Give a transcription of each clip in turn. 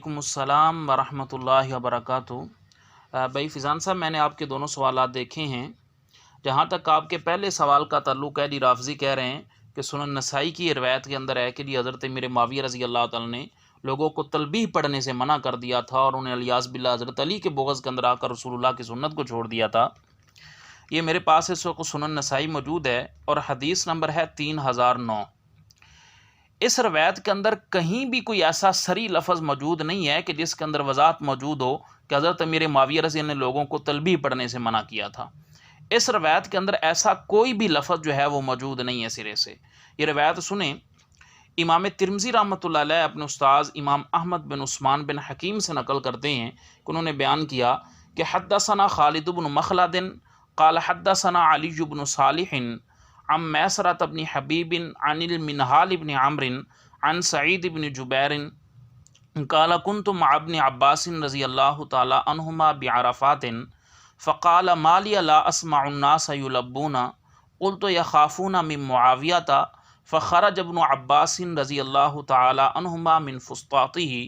वालेकुम अस्सलाम वरहमतुल्लाहि वबरकातुहू। भाई फ़िज़ान साहब, मैंने आपके दोनों सवालात देखे हैं। जहाँ तक आपके पहले सवाल का ताल्लुक़ है, जी राफ़ज़ी कह रहे हैं कि सुनन नसाई की रिवायत के अंदर है कि जी हज़रत मीर मुआविया रज़ी अल्लाह तआला ने लोगों को तलबीह पढ़ने से मना कर दिया था और उन्हें अलियाज़ बिल्लाह हज़रत अली के बुग़्ज़ के अंदर आकर रसूलुल्लाह की सुन्नत को छोड़ दिया था। ये मेरे पास इस वक्त सुनन नसाई मौजूद है और हदीस नंबर है 3009। इस रवायत के अंदर कहीं भी कोई ऐसा सरी लफ्ज़ मौजूद नहीं है कि जिसके अंदर वज़ाहत मौजूद हो कि हज़रत अमीर मुआविया रज़ी ने लोगों को तलबीह पढ़ने से मना किया था। इस रवायत के अंदर ऐसा कोई भी लफ्ज़ जो है वो मौजूद नहीं है सिरे से। ये रवायत सुने, इमाम तिरमिज़ी रहमतुल्लाह अलैह अपने उस्ताद इमाम अहमद बिन उस्मान बिन हकीम से नकल करते हैं कि उन्होंने बयान किया कि हद्दसना खालिद बिन मखलद क़ाल हद्दसना अली बिन सालिह अम मैसरत इब्न हबीब अनिल मिनहाल इब्न अम्र अन सईद इब्न जुबैर क़ाल कुन्तु मअ इब्न अब्बास रज़ियल्लाहु तआला अन्हुमा बिअरफ़ातिन फ़क़ाल मा लिय ला अस्मअु अन्नास युलब्बूना क़ुल्तु यख़ाफ़ूना मिन मुआवियता फ़ख़रज इब्न अब्बास रज़ियल्लाहु तआला अन्हुमा मिन फ़ुस्तातिही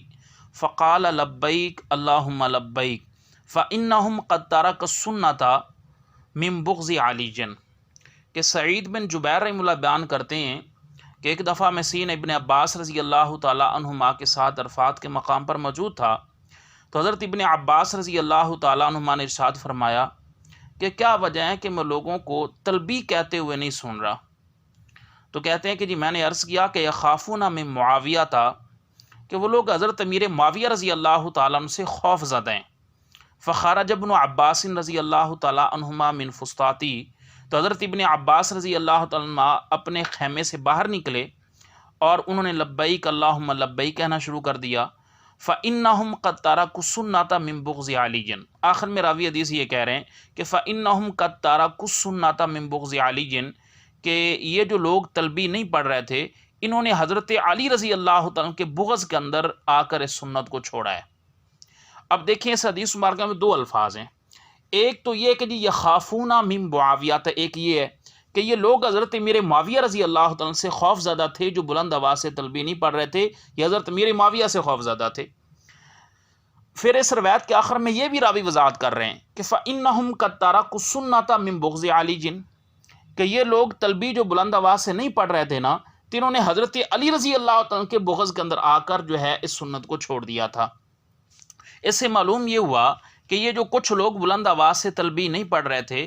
फ़क़ाल लब्बैक अल्लाहुम्मा लब्बैक फ़इन्नहुम क़द तरकस्सुन्नता मिन बुग़्ज़ि अलीजन। कि सईद बिन जुबैर रहमतुल्लाह बयान करते हैं कि एक दफ़ा मैं सीन इब्न अब्बास रज़ी अल्लाह तआला अन्हुमा के साथ अरफ़ात के मकाम पर मौजूद था, तो हज़रत इब्न अब्बास रज़ी अल्लाह तआला अन्हुमा ने इरशाद फरमाया कि क्या वजह है कि मैं लोगों को तलबी कहते हुए नहीं सुन रहा। तो कहते हैं कि जी मैंने अर्ज़ किया कि यख़ाफ़ूना मिन मुआविया था, कि वो लोग हज़रत अमीर मुआविया रज़ी अल्लाह तआला अन्हु से खौफ ज़दा हैं। फ़ख़रज इब्न अब्बास रज़ी अल्लाह तआला अन्हुमा मिन फ़ुस्ताती, तो हज़रत इब्न अब्बास रज़ी अल्लाह तआला अपने खैमे से बाहर निकले और उन्होंने लब्बैक अल्लाहुम्मा लब्बैक कहना शुरू कर दिया। फ़इन्नहुम क़द तरकुस्सुन्नता मिन बुग़्ज़ि अलीजन। आखिर में रावी हदीस ये कह रहे हैं कि फ़इन्नहुम क़द तरकुस्सुन्नता मिन बुग़्ज़ि अलीजन, कि ये जो लोग तलबी नहीं पढ़ रहे थे, इन्होंने हज़रत अली रज़ी अल्लाह तआला के बुग़्ज़ के अंदर आकर इस सुन्नत को छोड़ा है। अब देखिए, इस हदीस मुबारका में दो अल्फाज हैं। एक तो ये कि जी यख़ाफ़ूना मिन मुआविया, एक ये है कि ये लोग हज़रत मीर मुआविया रज़ी अल्लाह तआला से खौफ ज़दा थे, जो बुलंद आवाज़ से तलबी नहीं पढ़ रहे थे, ये हज़रत मीर मुआविया से खौफ ज़दा थे। फिर इस रवायत के आखिर में ये भी रावी वज़ाहत कर रहे हैं कि फ़इन्नहुम क़द तरकुस्सुन्नता मिन बुग़्ज़ि अलीजन, कि ये लोग तलबी जो बुलंद आवाज़ से नहीं पढ़ रहे थे ना, तो इन्होंने हज़रत अली रज़ी अल्लाह तआला के बुग़्ज़ के अंदर आकर जो है इस सुन्नत को छोड़ दिया था। इससे मालूम ये हुआ कि ये जो कुछ लोग बुलंद आवाज़ से तलबी नहीं पढ़ रहे थे,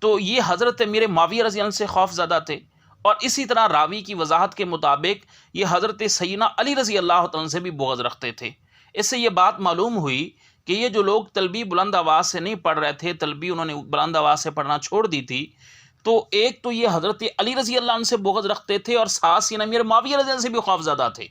तो ये हज़रत मीर मुआविया रज़ी अल्लाह से खौफ ज़दा थे, और इसी तरह रावी की वजाहत के मुताबिक ये हज़रत सैयदना अली रज़ी अल्लाह तआला से भी बुग़्ज़ रखते थे। इससे ये बात मालूम हुई कि ये जो लोग तलबी बुलंद आवाज़ से नहीं पढ़ रहे थे, तलबी उन्होंने बुलंद आवाज़ से पढ़ना छोड़ दी थी, तो एक तो ये हज़रत अली रज़ी अल्लाह से बुग़्ज़ रखते थे और साथ सैयदना मीर मुआविया रज़ी अल्लाह से भी खौफ ज़दा थे।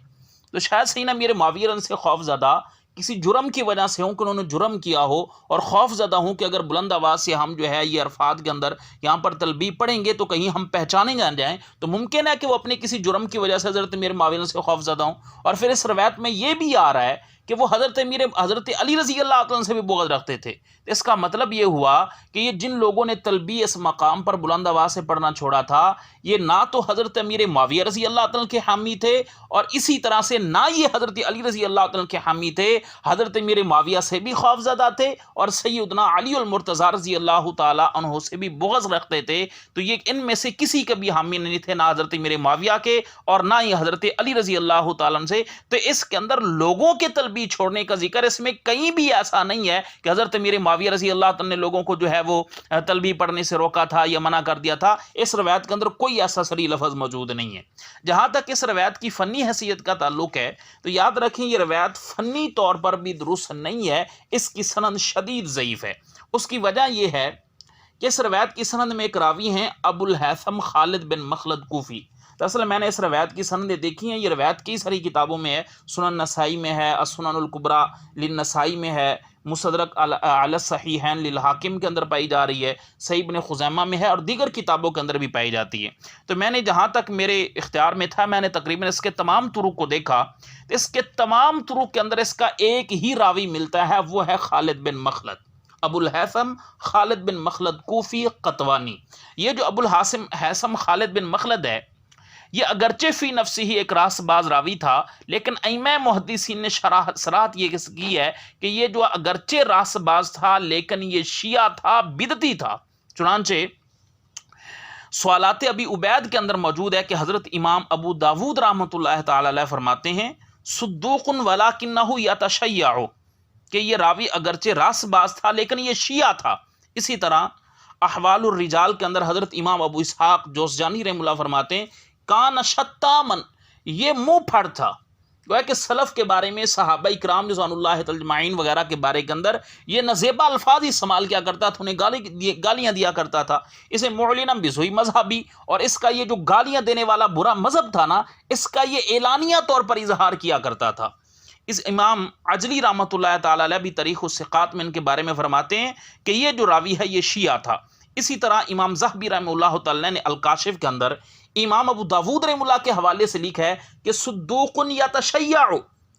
तो शायद सैयदना मीर मुआविया रज़ी से खौफ ज़दा किसी जुर्म की वजह से हो कि उन्होंने जुर्म किया हो और खौफ ज़दा हूँ कि अगर बुलंद आवाज़ से हम जो है ये अरफात के अंदर यहाँ पर तलबी पढ़ेंगे तो कहीं हम पहचाने ना जाएँ, तो मुमकिन है कि वो अपने किसी जुर्म की वजह से हज़रत मीर मुआविया से खौफ ज़दा हूँ। और फिर इस रवायत में ये भी आ रहा है कि वो हज़रत अली रज़ी अल्लाह तआला से भी बुग़्ज़ रखते थे। तो इसका मतलब ये हुआ कि ये जिन लोगों ने तलबी इस मकाम पर बुलंद आवाज़ से पढ़ना छोड़ा था, ये ना तो हज़रत अमीर मुआविया रज़ी अल्लाह तआला के हामी थे, और इसी तरह से ना ये हज़रत अली रज़ी अल्लाह तआला के हामी थे। हज़रत अमीर मुआविया से भी खौफज़दा थे और सैयदना अली अल मुर्तज़ा रज़ी अल्लाह तआला अन्हु से भी बुग़्ज़ रखते थे। तो ये इनमें से किसी के भी हामी नहीं थे, ना हज़रत अमीर मुआविया के और ना ही हज़रत अली रज़ी अल्लाह तआला से। तो इसके अंदर लोगों के तलबी छोड़ने का जिक्र, इसमें कहीं भी ऐसा नहीं है कि हज़रत अमीर मुआविया रज़ी अल्लाह तआला ने लोगों को जो है वो तलबी पढ़ने से रोका था या मना कर दिया था। इस रवायत के अंदर कोई ऐसा सरी लफ्ज़ मौजूद नहीं है। जहाँ तक इस रवायत की फ़नी हैसियत का ताल्लुक है, तो याद रखें ये रवायत फ़नी तौर पर भी दुरुस्त नहीं है, इसकी सनद शदीद ज़ईफ़ है। उसकी वजह यह है कि इस रवायत की सनद में एक रावी हैं अबुल हैथम खालिद बिन मखलद कूफ़ी। तो असल मैंने इस रवायत की सनदें देखी हैं, ये रवायत कई सारी किताबों में है, सुनन नसाई में है, असुननुल कुबरा लिन नसाई में है, मुसदरक अला सहीहैन लिल हाकिम के अंदर पाई जा रही है, सही इब्न खुज़ैमा में है और दीगर किताबों के अंदर भी पाई जाती है। तो मैंने जहाँ तक मेरे इख्तियार में था, मैंने तकरीबन इसके तमाम तुरुक को देखा, तो इसके तमाम तुरुक के अंदर इसका एक ही रावी मिलता है, वो है खालिद बिन मखलद, अबुल हैसम खालिद बिन मखलद कूफ़ी क़तवानी। ये जो अबुल हैसम खालिद बिन मखलद है, یہ اگرچہ فی نفسی ہی ایک راست باز راوی تھا، لیکن ائمہ محدثین نے صراحت یہ کی ہے کہ یہ جو اگرچہ راست باز تھا لیکن یہ شیعہ تھا، بدعتی تھا۔ چنانچہ سوالات ابی عبید کے اندر موجود ہے کہ حضرت امام ابو داود رحمۃ اللہ تعالی علیہ فرماتے ہیں صدوق ولکنہ یتشیع، کہ یہ راوی اگرچہ راست باز تھا لیکن یہ شیعہ تھا۔ اسی طرح احوال الرجال کے اندر حضرت امام ابو اسحاق جوزجانی رحمہ اللہ فرماتے ہیں کان شتامن، یہ منہ پھڑ تھا، گویا کہ سلف کے بارے میں، صحابہ اکرام رضوان اللہ اجمعین وغیرہ کے بارے کے اندر یہ نازیبا الفاظ ہی استعمال کیا کرتا تھا، انہیں گالیاں دیا کرتا تھا۔ اسے معلنا بزوئی مذہبی، اور اس کا یہ جو گالیاں دینے والا برا مذہب تھا نا، اس کا یہ اعلانیہ طور پر اظہار کیا کرتا تھا۔ اس امام عجلی رحمۃ اللہ تعالی علیہ بھی تاریخ الثقات میں ان کے بارے میں فرماتے ہیں کہ یہ جو راوی ہے یہ شیعہ تھا۔ اسی طرح امام ذہبی رحمہ اللہ تعالی نے الکاشف کے اندر امام ابو داود رحمہ اللہ کے حوالے سے لکھا ہے کہ صدوق یتشیع،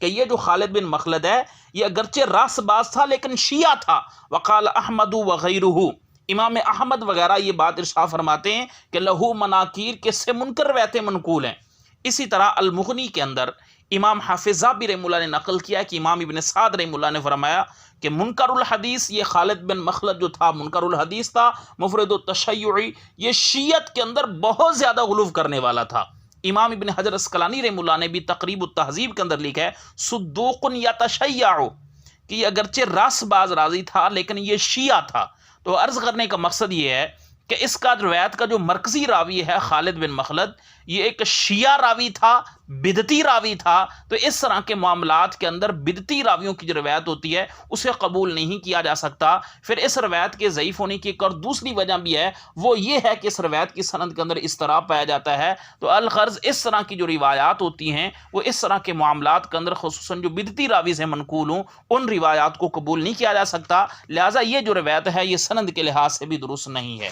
کہ یہ جو خالد بن مخلد ہے یہ اگرچہ راست باز تھا لیکن شیعہ تھا۔ وقال احمد وغیرہ، امام احمد وغیرہ یہ بات ارشاد فرماتے ہیں کہ لہو مناکیر، کے سے منکر روایتیں منقول ہیں۔ اسی طرح المغنی کے اندر امام حافظ ذہبی رحمہ اللہ نے نقل کیا کہ امام ابن سعد رحمہ اللہ نے فرمایا کہ منکر الحدیث، یہ خالد بن مخلد جو تھا منکر الحدیث تھا، مفرد التشیعی، یہ شیعت کے اندر بہت زیادہ غلو کرنے والا تھا۔ امام ابن حجر اسقلانی رحمہ اللہ نے بھی تقریب التہذیب کے اندر لکھا ہے صدوق یتشیع، کہ یہ اگرچہ راست باز راضی تھا لیکن یہ شیعہ تھا۔ تو عرض کرنے کا مقصد یہ ہے کہ اس کا روایت کا جو مرکزی راوی ہے خالد بن مخلد، یہ ایک شیعہ راوی تھا، بدعتی راوی تھا۔ تو اس طرح کے معاملات کے اندر بدعتی راویوں کی جو روایت ہوتی ہے اسے قبول نہیں کیا جا سکتا۔ پھر اس روایت کے ضعیف ہونے کی ایک اور دوسری وجہ بھی ہے، وہ یہ ہے کہ اس روایت کی سند کے اندر اضطراب پایا جاتا ہے۔ تو الغرض اس طرح کی جو روایات ہوتی ہیں وہ اس طرح کے معاملات کے اندر خصوصاً جو بدعتی راوی سے منقول ہوں ان روایات کو قبول نہیں کیا جا سکتا، لہٰذا یہ جو روایت ہے یہ سند کے لحاظ سے بھی درست نہیں ہے۔